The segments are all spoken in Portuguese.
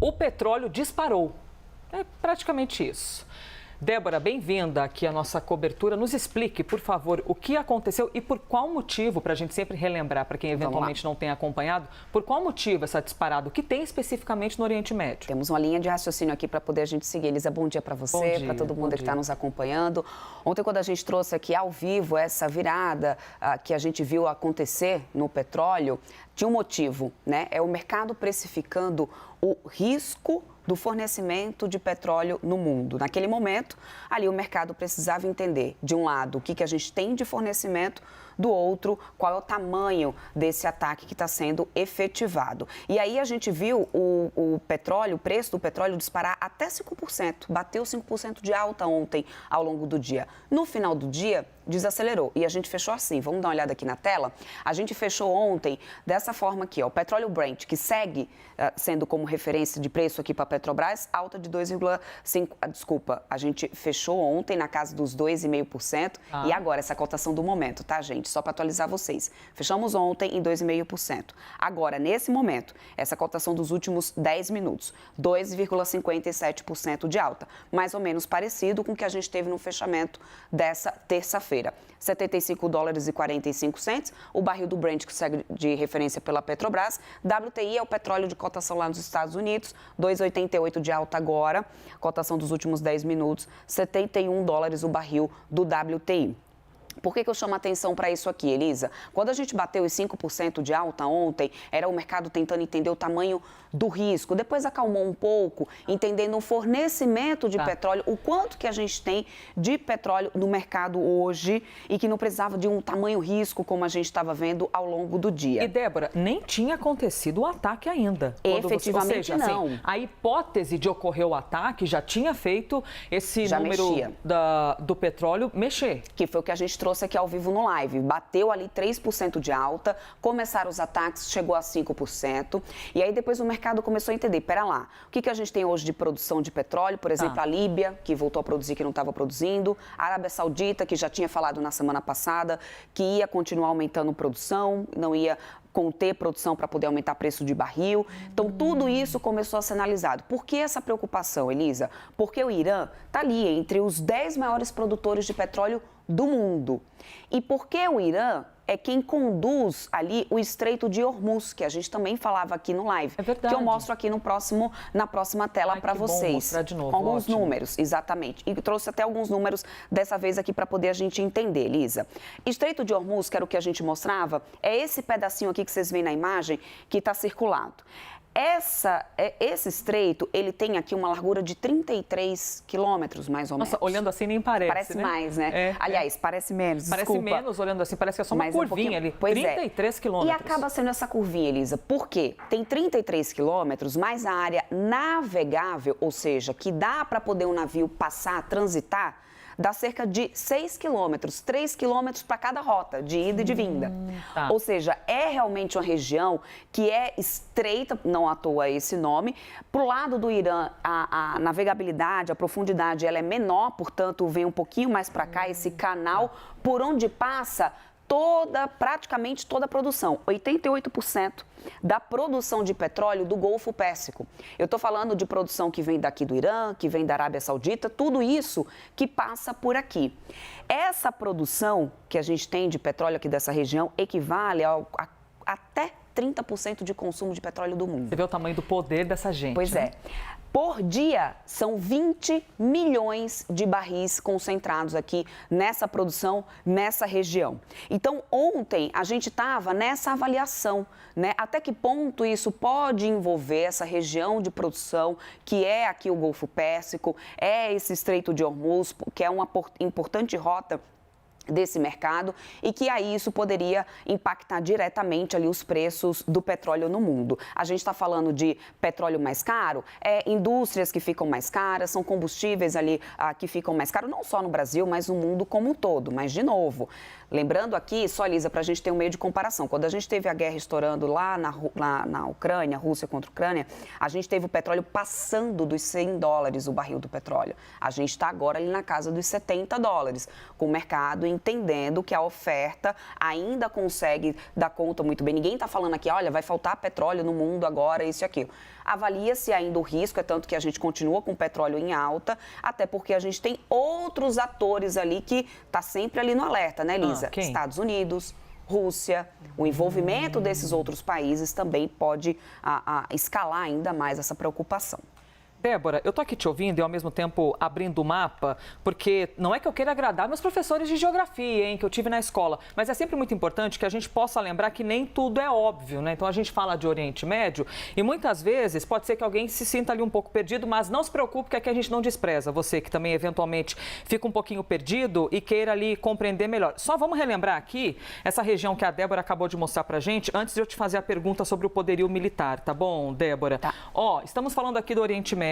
o petróleo disparou. É praticamente isso. Débora, bem-vinda aqui à nossa cobertura. Nos explique, por favor, o que aconteceu e por qual motivo, para a gente sempre relembrar, para quem eventualmente não tem acompanhado, por qual motivo essa disparada? O que tem especificamente no Oriente Médio? Temos uma linha de raciocínio aqui para poder a gente seguir. Elisa, bom dia para você, para todo mundo que está nos acompanhando. Ontem, quando a gente trouxe aqui ao vivo essa virada que a gente viu acontecer no petróleo, tinha um motivo, né? É o mercado precificando o risco do fornecimento de petróleo no mundo. Naquele momento, ali o mercado precisava entender, de um lado, o que a gente tem de fornecimento, do outro, qual é o tamanho desse ataque que está sendo efetivado. E aí a gente viu o petróleo, o preço do petróleo disparar até 5%, bateu 5% de alta ontem ao longo do dia. No final do dia, desacelerou. E a gente fechou assim, vamos dar uma olhada aqui na tela? A gente fechou ontem dessa forma aqui, ó, o petróleo Brent, que segue sendo como referência de preço aqui para a Petrobras, alta de 2,5%. A gente fechou ontem na casa dos 2,5%. E agora, essa cotação do momento, tá, gente? Só para atualizar vocês. Fechamos ontem em 2,5%. Agora, nesse momento, essa cotação dos últimos 10 minutos, 2,57% de alta. Mais ou menos parecido com o que a gente teve no fechamento dessa terça-feira. 75 dólares e 45 cents, o barril do Brent, que segue de referência pela Petrobras. WTI é o petróleo de cotação lá nos Estados Unidos, 2,88 de alta agora, cotação dos últimos 10 minutos, 71 dólares o barril do WTI. Por que eu chamo a atenção para isso aqui, Elisa? Quando a gente bateu os 5% de alta ontem, era o mercado tentando entender o tamanho do risco. Depois acalmou um pouco, entendendo o fornecimento de petróleo, o quanto que a gente tem de petróleo no mercado hoje e que não precisava de um tamanho risco como a gente estava vendo ao longo do dia. E, Débora, nem tinha acontecido o ataque ainda. Efetivamente, não. Assim, a hipótese de ocorrer o ataque já tinha feito esse número do petróleo mexer. Que foi o que a gente trouxe aqui ao vivo no live. Bateu ali 3% de alta, começaram os ataques, chegou a 5%. E aí depois o mercado começou a entender, pera lá, o que a gente tem hoje de produção de petróleo? Por exemplo, a Líbia, que voltou a produzir, que não estava produzindo. A Arábia Saudita, que já tinha falado na semana passada, que ia continuar aumentando produção, não ia conter produção para poder aumentar preço de barril. Então, tudo isso começou a ser analisado. Por que essa preocupação, Elisa? Porque o Irã está ali entre os 10 maiores produtores de petróleo do mundo. E porque o Irã é quem conduz ali o Estreito de Hormuz, que a gente também falava aqui no live. É verdade. Que eu mostro aqui na próxima tela para vocês. Bom mostrar de novo, com alguns ótimo. números, exatamente. E trouxe até alguns números dessa vez aqui para poder a gente entender, Elisa. Estreito de Hormuz, que era o que a gente mostrava, é esse pedacinho aqui que vocês veem na imagem que está circulado. Esse estreito, ele tem aqui uma largura de 33 quilômetros, mais ou menos. Nossa, olhando assim nem parece, Parece né? mais, né? Aliás, parece menos, Parece menos, olhando assim, parece que é só uma curvinha ali. Pois 33 quilômetros. E acaba sendo essa curvinha, Elisa. Por quê? Tem 33 quilômetros, mais a área navegável, ou seja, que dá para poder um navio passar, transitar, dá cerca de 6 quilômetros, 3 quilômetros para cada rota, de ida e de vinda. Ou seja, é realmente uma região que é estreita, não à toa esse nome. Pro lado do Irã, a navegabilidade, a profundidade, ela é menor, portanto, vem um pouquinho mais para cá, esse canal por onde passa praticamente toda a produção, 88% da produção de petróleo do Golfo Pérsico. Eu estou falando de produção que vem daqui do Irã, que vem da Arábia Saudita, tudo isso que passa por aqui. Essa produção que a gente tem de petróleo aqui dessa região equivale até 30% de consumo de petróleo do mundo. Você vê o tamanho do poder dessa gente. Pois é. Por dia, são 20 milhões de barris concentrados aqui nessa produção, nessa região. Então, ontem, a gente estava nessa avaliação, né? Até que ponto isso pode envolver essa região de produção, que é aqui o Golfo Pérsico, é esse Estreito de Hormuz, que é uma importante rota desse mercado e que aí isso poderia impactar diretamente ali os preços do petróleo no mundo. A gente está falando de petróleo mais caro, indústrias que ficam mais caras, são combustíveis ali que ficam mais caros, não só no Brasil, mas no mundo como um todo. Mas, de novo, lembrando aqui, só, Lisa, para a gente ter um meio de comparação, quando a gente teve a guerra estourando lá na Ucrânia, Rússia contra a Ucrânia, a gente teve o petróleo passando dos 100 dólares o barril do petróleo. A gente está agora ali na casa dos 70 dólares, com o mercado entendendo que a oferta ainda consegue dar conta muito bem. Ninguém está falando aqui, olha, vai faltar petróleo no mundo agora, isso e aquilo. Avalia-se ainda o risco, é tanto que a gente continua com o petróleo em alta, até porque a gente tem outros atores ali que tá sempre ali no alerta, né, Elisa? Quem? Estados Unidos, Rússia, o envolvimento desses outros países também pode escalar ainda mais essa preocupação. Débora, eu estou aqui te ouvindo e ao mesmo tempo abrindo o mapa, porque não é que eu queira agradar meus professores de geografia, hein, que eu tive na escola, mas é sempre muito importante que a gente possa lembrar que nem tudo é óbvio, né? Então a gente fala de Oriente Médio e muitas vezes pode ser que alguém se sinta ali um pouco perdido, mas não se preocupe que aqui a gente não despreza você que também eventualmente fica um pouquinho perdido e queira ali compreender melhor. Só vamos relembrar aqui essa região que a Débora acabou de mostrar pra gente, antes de eu te fazer a pergunta sobre o poderio militar, tá bom, Débora? Tá. Ó, estamos falando aqui do Oriente Médio.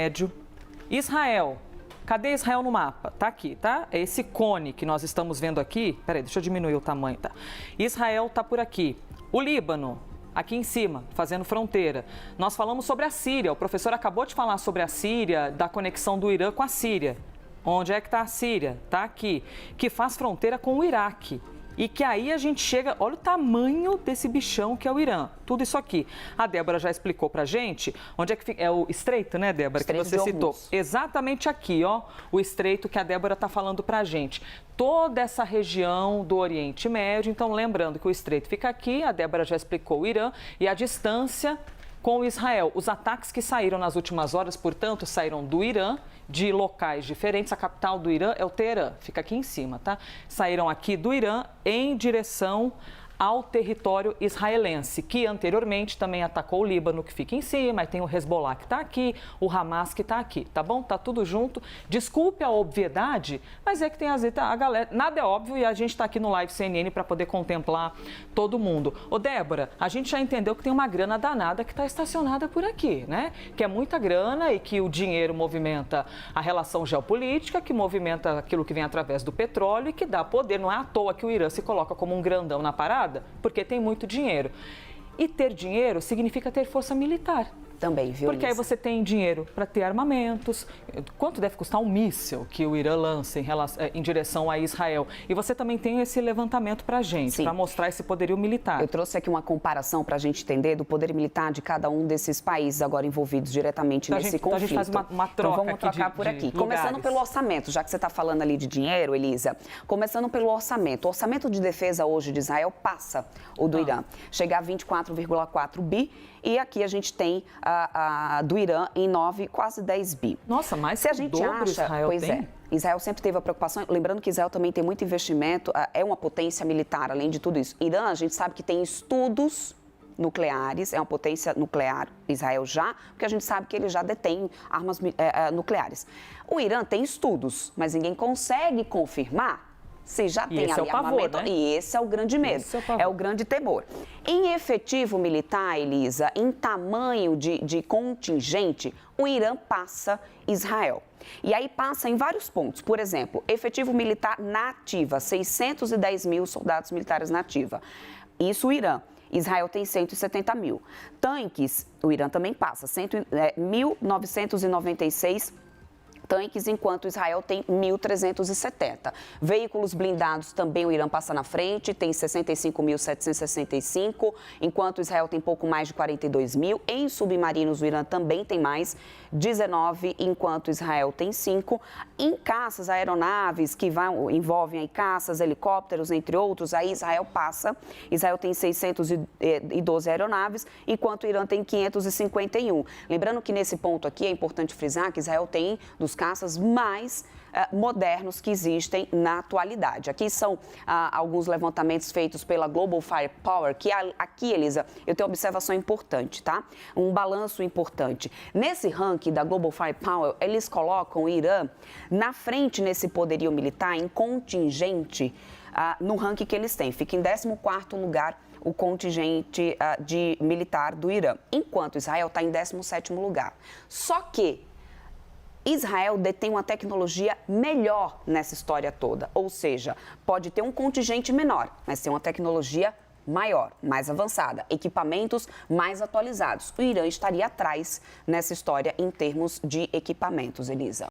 Israel, cadê Israel no mapa? Tá aqui, tá? É esse cone que nós estamos vendo aqui. Peraí, deixa eu diminuir o tamanho, tá? Israel tá por aqui. O Líbano, aqui em cima, fazendo fronteira. Nós falamos sobre a Síria. O professor acabou de falar sobre a Síria, da conexão do Irã com a Síria. Onde é que está a Síria? Tá aqui. Que faz fronteira com o Iraque. E que aí a gente chega, olha o tamanho desse bichão que é o Irã. Tudo isso aqui. A Débora já explicou pra gente onde é que fica. É o estreito, né, Débora? Estreito que você citou. Exatamente aqui, ó. O estreito que a Débora tá falando pra gente. Toda essa região do Oriente Médio. Então, lembrando que o estreito fica aqui, a Débora já explicou o Irã e a distância com Israel. Os ataques que saíram nas últimas horas, portanto, saíram do Irã, de locais diferentes. A capital do Irã é o Teherã, fica aqui em cima, tá? Saíram aqui do Irã em direção ao território israelense, que anteriormente também atacou o Líbano, que fica em cima, aí tem o Hezbollah que está aqui, o Hamas que está aqui, tá bom? Tá tudo junto. Desculpe a obviedade, mas é que tem a galera, nada é óbvio e a gente está aqui no Live CNN para poder contemplar todo mundo. Ô Débora, a gente já entendeu que tem uma grana danada que está estacionada por aqui, né? Que é muita grana e que o dinheiro movimenta a relação geopolítica, que movimenta aquilo que vem através do petróleo e que dá poder. Não é à toa que o Irã se coloca como um grandão na parada, porque tem muito dinheiro. E ter dinheiro significa ter força militar. Também, viu, Porque aí você tem dinheiro para ter armamentos. Quanto deve custar um míssil que o Irã lança em direção a Israel? E você também tem esse levantamento para a gente, para mostrar esse poderio militar. Eu trouxe aqui uma comparação para a gente entender do poder militar de cada um desses países agora envolvidos diretamente nesse conflito. Então a gente faz uma troca. Então vamos trocar por aqui. Começando pelo orçamento, já que você está falando ali de dinheiro, Elisa. Começando pelo orçamento. O orçamento de defesa hoje de Israel passa o do Irã. Chega a 24,4 bi. E aqui a gente tem do Irã em 9, quase 10 bi. Nossa, mas se a gente acha, Israel pois tem? É. Israel sempre teve a preocupação, lembrando que Israel também tem muito investimento, é uma potência militar, além de tudo isso. Irã, a gente sabe que tem estudos nucleares, é uma potência nuclear, Israel já, porque a gente sabe que ele já detém armas nucleares. O Irã tem estudos, mas ninguém consegue confirmar se já tem ali armamento, né? E esse é o grande medo, é o grande temor. Em efetivo militar, Elisa, em tamanho de contingente, o Irã passa Israel. E aí passa em vários pontos. Por exemplo, efetivo militar na ativa, 610 mil soldados militares na ativa. Isso o Irã. Israel tem 170 mil. Tanques, o Irã também passa, 1.996 tanques, enquanto Israel tem 1.370. Veículos blindados também o Irã passa na frente, tem 65.765, enquanto Israel tem pouco mais de 42 mil. Em submarinos, o Irã também tem mais, 19, enquanto Israel tem 5. Em caças, aeronaves que envolvem aí caças, helicópteros, entre outros, aí Israel passa. Israel tem 612 aeronaves, enquanto o Irã tem 551. Lembrando que nesse ponto aqui é importante frisar que Israel tem dos caças mais modernos que existem na atualidade. Aqui são alguns levantamentos feitos pela Global Firepower, que aqui, Elisa, eu tenho uma observação importante, tá? Um balanço importante. Nesse ranking da Global Firepower, eles colocam o Irã na frente nesse poderio militar, em contingente, no ranking que eles têm. Fica em 14º lugar o contingente de militar do Irã, enquanto Israel está em 17º lugar. Só que Israel detém uma tecnologia melhor nessa história toda, ou seja, pode ter um contingente menor, mas tem uma tecnologia maior, mais avançada, equipamentos mais atualizados. O Irã estaria atrás nessa história em termos de equipamentos, Elisa.